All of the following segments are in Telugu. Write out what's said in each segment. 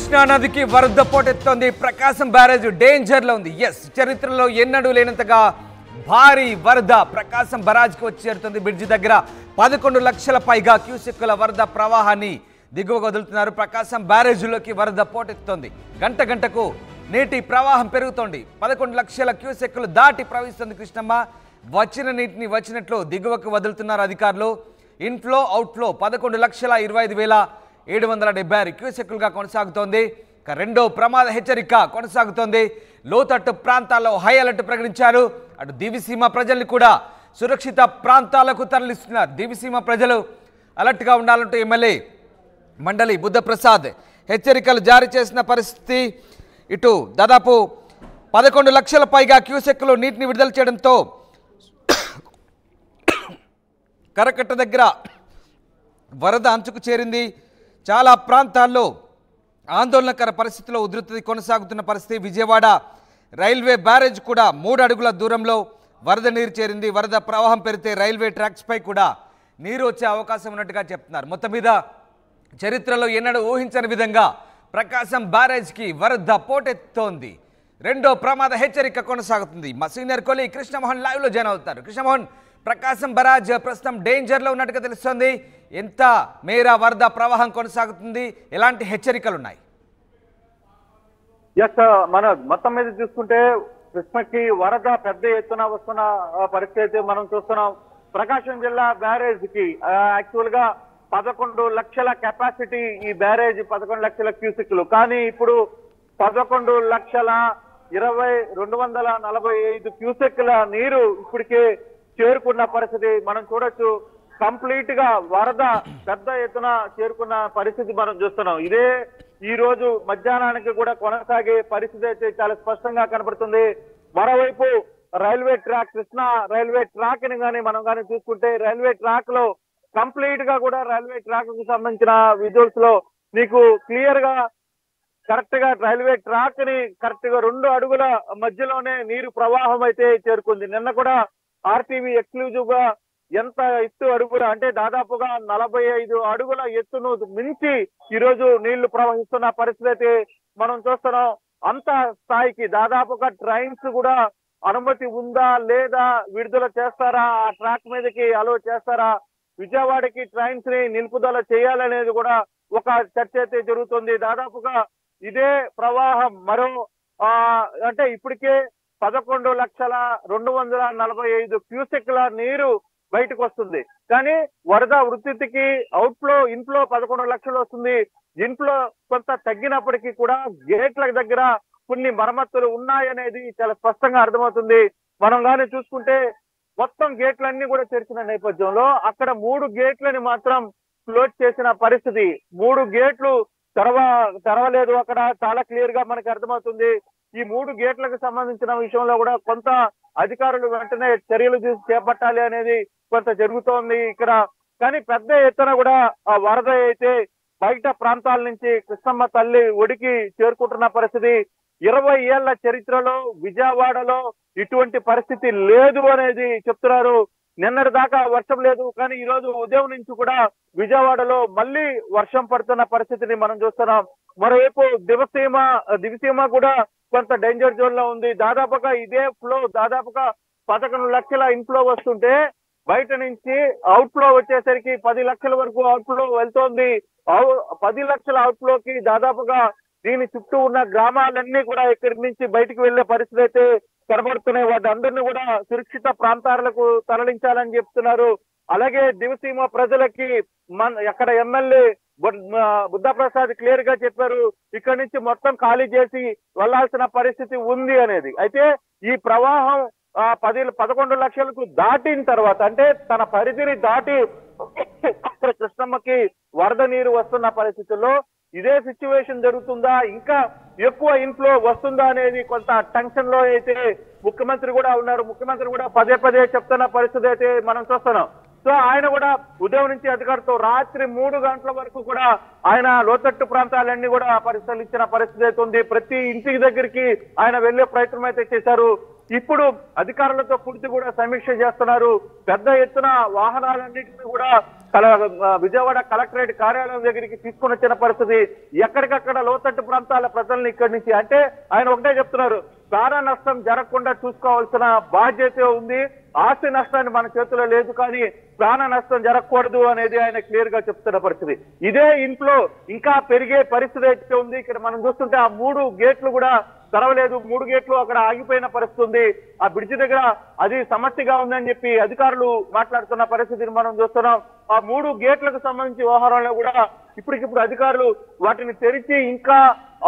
కృష్ణా నదికి వరద పోటెత్తుతోంది. ప్రకాశం బ్యారేజ్ డేంజర్ లో ఉంది. చరిత్రలో ఎన్నడూ లేనంతగా భారీ వరద ప్రకాశం బరాజ్కి వచ్చి చేరుతుంది. బ్రిడ్జి దగ్గర 11 లక్షల పైగా క్యూసెక్కుల వరద ప్రవాహాన్ని దిగువకు వదులుతున్నారు. ప్రకాశం బ్యారేజ్లోకి వరద పోటెత్తుతోంది. గంట గంటకు నీటి ప్రవాహం పెరుగుతోంది. 11 లక్షల క్యూసెక్కులు దాటి ప్రవహిస్తుంది కృష్ణమ్మ. వచ్చిన నీటిని వచ్చినట్లు దిగువకు వదులుతున్నారు అధికారులు. ఇన్ఫ్లో అవుట్ఫ్లో 11,25,776 క్యూసెక్కులుగా కొనసాగుతోంది. రెండో ప్రమాద హెచ్చరిక కొనసాగుతోంది. లోతట్టు ప్రాంతాల్లో హై అలర్ట్ ప్రకటించారు. అటు దివిసీమ ప్రజల్ని కూడా సురక్షిత ప్రాంతాలకు తరలిస్తున్నారు. దివిసీమ ప్రజలు అలర్ట్గా ఉండాలంటూ ఎమ్మెల్యే మండలి బుద్ధప్రసాద్ హెచ్చరికలు జారీ చేసిన పరిస్థితి. ఇటు దాదాపు 11 లక్షల పైగా క్యూసెక్కులు నీటిని విడుదల చేయడంతో కరకట్ట దగ్గర వరద అంచుకు చేరింది. చాలా ప్రాంతాల్లో ఆందోళనకర పరిస్థితిలో ఉధృతి కొనసాగుతున్న పరిస్థితి. విజయవాడ రైల్వే బ్యారేజ్ కూడా 3 అడుగుల దూరంలో వరద నీరు చేరింది. వరద ప్రవాహం పెరిగితే రైల్వే ట్రాక్స్పై కూడా నీరు వచ్చే అవకాశం ఉన్నట్టుగా చెప్తున్నారు. మొత్తం మీద చరిత్రలో ఎన్నడూ ఊహించని విధంగా ప్రకాశం బ్యారేజ్కి వరద పోటెత్తోంది. రెండో ప్రమాద హెచ్చరిక కొనసాగుతుంది. మా సీనియర్ కొలి కృష్ణమోహన్ లైవ్లో జాయిన్ అవుతారు. కృష్ణమోహన్, ప్రకాశం బరాజ్ ప్రస్తుతం డేంజర్లో ఉన్నట్టుగా తెలుస్తోంది. ఎంత మేర వరద ప్రవాహం కొనసాగుతుంది? ఎలాంటి హెచ్చరికలు ఉన్నాయి? మన మొత్తం మీద చూసుకుంటే కృష్ణకి వరద పెద్ద ఎత్తున వస్తున్న పరిస్థితి మనం చూస్తున్నాం. ప్రకాశం జిల్లా బ్యారేజ్ కి యాక్చువల్ గా 11 లక్షల కెపాసిటీ ఈ బ్యారేజ్, 11 లక్షల క్యూసెక్లు. కానీ ఇప్పుడు 11,20,245 క్యూసెక్ల నీరు ఇప్పటికే చేరుకున్న పరిస్థితి మనం చూడొచ్చు. కంప్లీట్ గా వరద పెద్ద ఎత్తున చేరుకున్న పరిస్థితి మనం చూస్తున్నాం. ఇదే ఈ రోజు మధ్యాహ్నానికి కూడా కొనసాగే పరిస్థితి అయితే చాలా స్పష్టంగా కనపడుతుంది. మరోవైపు railway track, Krishna railway track ని మనం కానీ చూసుకుంటే రైల్వే ట్రాక్ లో కంప్లీట్ గా కూడా రైల్వే ట్రాక్ కు సంబంధించిన విజువల్స్ లో నీకు క్లియర్ గా కరెక్ట్ గా రైల్వే ట్రాక్ ని కరెక్ట్ గా 2 అడుగుల మధ్యలోనే నీరు ప్రవాహం అయితే చేరుకుంది. నిన్న కూడా ఆర్టీవీ ఎక్స్క్లూజివ్ గా ఎంత ఎత్తు అడుగుల అంటే దాదాపుగా 45 అడుగుల ఎత్తును మించి ఈ రోజు నీళ్లు ప్రవహిస్తున్న పరిస్థితి అయితే మనం చూస్తున్నాం. అంత స్థాయికి దాదాపుగా ట్రైన్స్ కూడా అనుమతి ఉందా లేదా, విడుదల చేస్తారా, ఆ ట్రాక్ మీదకి అలో చేస్తారా, విజయవాడకి ట్రైన్స్ ని నిలుపుదల చేయాలనేది కూడా ఒక చర్చ అయితే జరుగుతుంది. దాదాపుగా ఇదే ప్రవాహం మరో అంటే ఇప్పటికే 11,245 క్యూసెక్ల నీరు బయటకు వస్తుంది. కానీ వరద ఉధృతికి అవుట్ఫ్లో ఇన్ఫ్లో 11 లక్షలు వస్తుంది. ఇన్ఫ్లో కొంత తగ్గినప్పటికీ కూడా గేట్ల దగ్గర కొన్ని మరమ్మతులు ఉన్నాయనేది చాలా స్పష్టంగా అర్థమవుతుంది. మనం కానీ చూసుకుంటే మొత్తం గేట్లన్నీ కూడా తెరిచిన నేపథ్యంలో అక్కడ 3 గేట్లని మాత్రం క్లోజ్ చేసిన పరిస్థితి. 3 గేట్లు తెరవలేదు. అక్కడ చాలా క్లియర్ గా మనకి అర్థమవుతుంది. ఈ 3 గేట్లకు సంబంధించిన విషయంలో కూడా కొంత అధికారులు వెంటనే చర్యలు చేపట్టాలి అనేది కొంత జరుగుతోంది ఇక్కడ. కానీ పెద్ద ఎత్తున కూడా ఆ వరద అయితే బయట ప్రాంతాల నుంచి కృష్ణమ్మ తల్లి ఒడికి చేరుకుంటున్న పరిస్థితి. 20 ఏళ్ల చరిత్రలో విజయవాడలో ఇటువంటి పరిస్థితి లేదు అనేది చెప్తున్నారు. నిన్నటి దాకా వర్షం లేదు, కానీ ఈ రోజు ఉదయం నుంచి కూడా విజయవాడలో మళ్ళీ వర్షం పడుతున్న పరిస్థితిని మనం చూస్తున్నాం. మరోవైపు దివిసీమ కూడా కొంత డేంజర్ జోన్ లో ఉంది. దాదాపుగా ఇదే ఫ్లో దాదాపుగా 11 లక్షల ఇన్ఫ్లో వస్తుంటే బయట నుంచి అవుట్ఫ్లో వచ్చేసరికి 10 లక్షల వరకు అవుట్ఫ్లో వెళ్తోంది. 10 లక్షల అవుట్ఫ్లోకి దాదాపుగా దీని చుట్టూ ఉన్న గ్రామాలన్నీ కూడా ఇక్కడి నుంచి బయటకు వెళ్లే పరిస్థితి అయితే కనబడుతున్నాయి. వాటి అందరినీ కూడా సురక్షిత ప్రాంతాలకు తరలించాలని చెప్తున్నారు. అలాగే దివిసీమ ప్రజలకి అక్కడ ఎమ్మెల్యే బుద్ధప్రసాద్ క్లియర్ గా చెప్పారు, ఇక్కడ నుంచి మొత్తం ఖాళీ చేసి వెళ్లాల్సిన పరిస్థితి ఉంది అనేది. అయితే ఈ ప్రవాహం 11 లక్షలకు దాటిన తర్వాత అంటే తన పరిధిని దాటి కృష్ణమ్మకి వరద నీరు వస్తున్న పరిస్థితుల్లో ఇదే సిచ్యువేషన్ జరుగుతుందా, ఇంకా ఎక్కువ ఇన్ఫ్లో వస్తుందా అనేది కొంత టెన్షన్ లో అయితే ముఖ్యమంత్రి కూడా ఉన్నారు. ముఖ్యమంత్రి కూడా పదే చెప్తున్న పరిస్థితి అయితే మనం చూస్తున్నాం. సో ఆయన కూడా ఉదయం నుంచి అధికారులతో రాత్రి 3 గంటల వరకు కూడా ఆయన లోతట్టు ప్రాంతాలన్నీ కూడా పరిశీలించిన పరిస్థితి అయితే ఉంది. ప్రతి ఇంటి దగ్గరికి ఆయన వెళ్లే ప్రయత్నం అయితే చేశారు. ఇప్పుడు అధికారులతో పూర్తి కూడా సమీక్ష చేస్తున్నారు. పెద్ద ఎత్తున వాహనాలన్నింటినీ కూడా విజయవాడ కలెక్టరేట్ కార్యాలయం దగ్గరికి తీసుకుని వచ్చిన పరిస్థితి. ఎక్కడికక్కడ లోతట్టు ప్రాంతాల ప్రజల్ని ఇక్కడి నుంచి, అంటే ఆయన ఒకటే చెప్తున్నారు, ప్రాణ నష్టం జరగకుండా చూసుకోవాల్సిన బాధ్యత ఉంది, ఆస్తి నష్టాన్ని మన చేతిలో లేదు, కానీ ప్రాణ నష్టం జరగకూడదు అనేది ఆయన క్లియర్ గా చెప్తున్న పరిస్థితి. ఇదే ఇంట్లో ఇంకా పెరిగే పరిస్థితి అయితే ఉంది. ఇక్కడ మనం చూస్తుంటే ఆ 3 గేట్లు కూడా తెరవలేదు, 3 గేట్లు అక్కడ ఆగిపోయిన పరిస్థితి ఉంది. ఆ బ్రిడ్జి దగ్గర అది సమస్యగా ఉందని చెప్పి అధికారులు మాట్లాడుతున్న పరిస్థితిని మనం చూస్తున్నాం. ఆ 3 గేట్లకు సంబంధించి వ్యవహారంలో కూడా ఇప్పటికిప్పుడు అధికారులు వాటిని తెరిచి ఇంకా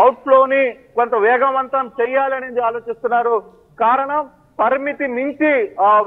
అవుట్ఫ్లోని కొంత వేగవంతం చేయాలనేది ఆలోచిస్తున్నారు. కారణం పరిమితి మించి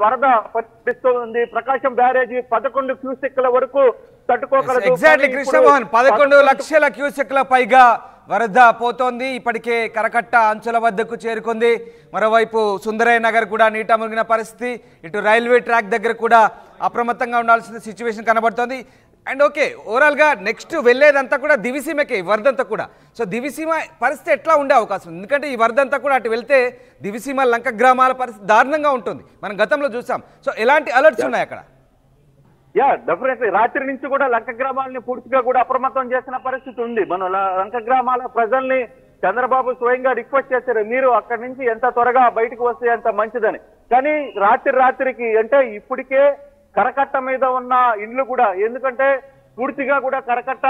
వరద పరిస్థితుంది. ప్రకాశం బ్యారేజీ 11 క్యూసెక్ల వరకు తట్టుకోగలదు. ఎగ్జాక్ట్లీ కృష్ణమోహన్, 11 లక్షల క్యూసెక్ల పైగా వరద పోతోంది. ఇప్పటికే కరకట్ట అంచుల వద్దకు చేరుకుంది. మరోవైపు సుందరయ్య నగర్ కూడా నీట మునిగిన పరిస్థితి. ఇటు రైల్వే ట్రాక్ దగ్గర కూడా అప్రమత్తంగా ఉండాల్సిన సిచ్యువేషన్ కనబడుతోంది. అండ్ ఓకే, ఓవరాల్గా నెక్స్ట్ వెళ్ళేదంతా కూడా దివిసీమకే, వరదంతా కూడా. సో దివిసీమ పరిస్థితి ఎట్లా ఉండే అవకాశం ఉంది? ఎందుకంటే ఈ వరదంతా కూడా అటు వెళ్తే దివిసీమ లంక గ్రామాల పరిస్థితి దారుణంగా ఉంటుంది, మనం గతంలో చూసాం. సో ఎలాంటి అలర్ట్స్ ఉన్నాయి అక్కడ? డెఫినెట్లీ రాత్రి నుంచి కూడా లంక గ్రామాలని పూర్తిగా కూడా అప్రమత్తం చేసిన పరిస్థితి ఉంది. మనం లంక గ్రామాల ప్రజల్ని చంద్రబాబు స్వయంగా రిక్వెస్ట్ చేశారు, మీరు అక్కడి నుంచి ఎంత త్వరగా బయటకు వస్తే అంత మంచిదని. కానీ రాత్రికి అంటే ఇప్పటికే కరకట్ట మీద ఉన్న ఇండ్లు కూడా, ఎందుకంటే పూర్తిగా కూడా కరకట్ట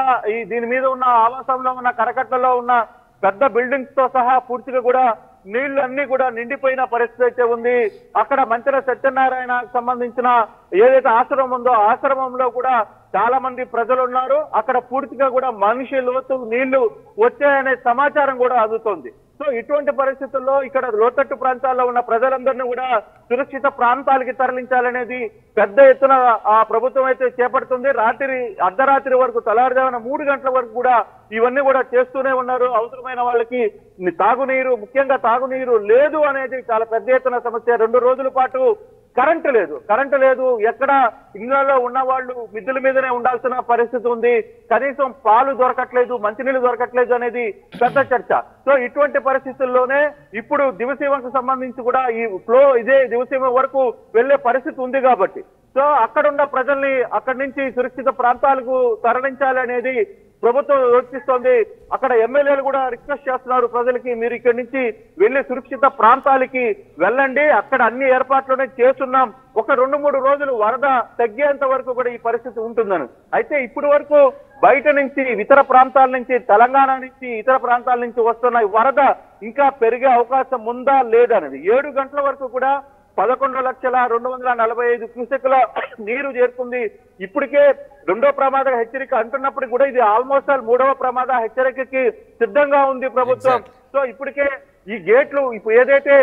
దీని మీద ఉన్న ఆవాసంలో ఉన్న కరకట్టలో ఉన్న పెద్ద బిల్డింగ్స్ తో సహా పూర్తిగా కూడా నీళ్లన్నీ కూడా నిండిపోయిన పరిస్థితి అయితే ఉంది. అక్కడ మంత్రి సత్యనారాయణకు సంబంధించిన ఏదైతే ఆశ్రమం ఉందో ఆశ్రమంలో కూడా చాలా మంది ప్రజలు ఉన్నారు. అక్కడ పూర్తిగా కూడా మనిషి లోతు నీళ్లు వచ్చాయనే సమాచారం కూడా అందుతోంది. సో ఇటువంటి పరిస్థితుల్లో ఇక్కడ లోతట్టు ప్రాంతాల్లో ఉన్న ప్రజలందరినీ కూడా సురక్షిత ప్రాంతాలకి తరలించాలనేది పెద్ద ఎత్తున ఆ ప్రభుత్వం అయితే చేపడుతుంది. అర్ధరాత్రి వరకు, తెల్లవారుజామున 3 గంటల వరకు కూడా ఇవన్నీ కూడా చేస్తూనే ఉన్నారు. అవసరమైన వాళ్ళకి తాగునీరు, ముఖ్యంగా తాగునీరు లేదు అనేది చాలా పెద్ద ఎత్తున సమస్య. 2 రోజుల పాటు కరెంటు లేదు. ఎక్కడ ఇళ్లలో ఉన్న వాళ్ళు మిద్దెల మీదనే ఉండాల్సిన పరిస్థితి ఉంది. కనీసం పాలు దొరకట్లేదు, మంచినీళ్ళు దొరకట్లేదు అనేది పెద్ద చర్చ. సో ఇటువంటి పరిస్థితుల్లోనే ఇప్పుడు దివిసీమకు సంబంధించి కూడా ఈ ఫ్లో ఇదే దివిసీమ వరకు వెళ్లే పరిస్థితి ఉంది. కాబట్టి సో అక్కడున్న ప్రజల్ని అక్కడి నుంచి సురక్షిత ప్రాంతాలకు తరలించాలనేది ప్రభుత్వం యోచిస్తోంది. అక్కడ ఎమ్మెల్యేలు కూడా రిక్వెస్ట్ చేస్తున్నారు ప్రజలకి, మీరు ఇక్కడి నుంచి వెళ్లి సురక్షిత ప్రాంతాలకి వెళ్ళండి, అక్కడ అన్ని ఏర్పాట్లునే చేస్తున్నాం, ఒక 2-3 రోజులు వరద తగ్గేంత వరకు కూడా ఈ పరిస్థితి ఉంటుందని. అయితే ఇప్పటి వరకు బయట నుంచి, ఇతర ప్రాంతాల నుంచి, తెలంగాణ నుంచి, ఇతర ప్రాంతాల నుంచి వస్తున్న వరద ఇంకా పెరిగే అవకాశం ఉందా లేదనేది 7 గంటల వరకు కూడా 11,245 క్యూసెక్ల నీరు చేరుకుంది. ఇప్పటికే 2వ ప్రమాద హెచ్చరిక అంటున్నప్పుడు కూడా ఇది ఆల్మోస్ట్ 3వ ప్రమాద హెచ్చరికకి సిద్ధంగా ఉంది ప్రభుత్వం. సో ఇప్పటికే ఈ గేట్లు ఇప్పుడు ఏదైతే